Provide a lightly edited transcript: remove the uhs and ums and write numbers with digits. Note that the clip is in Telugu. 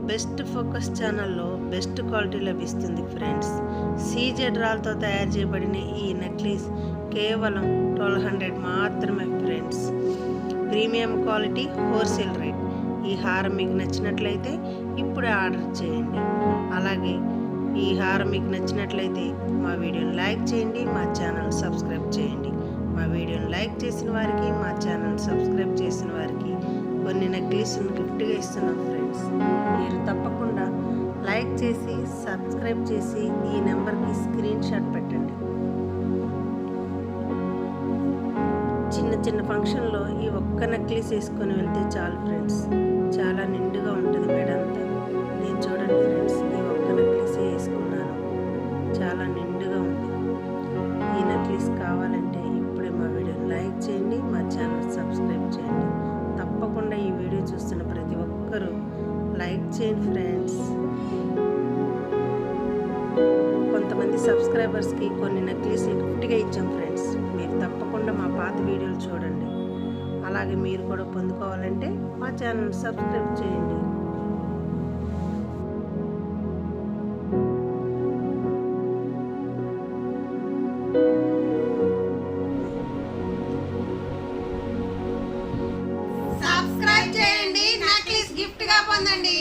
బెస్ట్ ఫోకస్ ఛానల్లో బెస్ట్ క్వాలిటీ లభిస్తుంది ఫ్రెండ్స్. సీజెడ్ రాల్తో తయారు చేయబడిన ఈ నెక్లెస్ కేవలం 1200 మాత్రమే friends. Premium quality, wholesale rate. ఈ హారం మీకు నచ్చినట్లయితే ఇప్పుడే ఆర్డర్ చేయండి. అలాగే ఈ హారం మీకు నచ్చినట్లయితే మా వీడియోని లైక్ చేయండి, మా ఛానల్ సబ్స్క్రైబ్ చేయండి. మా వీడియోని లైక్ చేసిన వారికి, మా ఛానల్ సబ్స్క్రైబ్ చేసిన వారికి కొన్ని నెక్లెస్లను గిఫ్ట్గా ఇస్తున్నాం ఫ్రెండ్స్. మీరు తప్పకుండా లైక్ చేసి సబ్స్క్రైబ్ చేసి ఈ నెంబర్కి స్క్రీన్ షాట్ పెట్టండి. చిన్న చిన్న ఫంక్షన్లో ఈ ఒక్క నెక్లెస్ వేసుకొని వెళ్తే చాలు ఫ్రెండ్స్, చాలా నిండుగా ఉంటుంది మేడంతా. నేను చూడండి ఫ్రెండ్స్, ఈ ఒక్క నెక్లెస్ వేసుకున్నాను, చాలా నిండుగా ఉంది. ఈ నెక్లెస్ కావాలంటే ఇప్పుడే మా వీడియోని లైక్ చేయండి, మా ఛానల్ సబ్స్క్రైబ్ చేయండి. తప్పకుండా ఈ వీడియో చూస్తున్న ప్రతి ఒక్కరూ లైక్ చేయండి ఫ్రెండ్స్. కొంతమంది సబ్స్క్రైబర్స్కి కొన్ని నెక్లెస్లు గిఫ్ట్గా ఇచ్చాం ఫ్రెండ్స్. మీరు తప్పకుండా మా పాత వీడియోలు చూడండి. అలాగే మీరు కూడా పొందుకోవాలంటే మా ఛానల్ సబ్స్క్రైబ్ చేయండి. సబ్స్క్రైబ్ చేయండి, నెక్లెస్ గిఫ్ట్ గా పొందండి.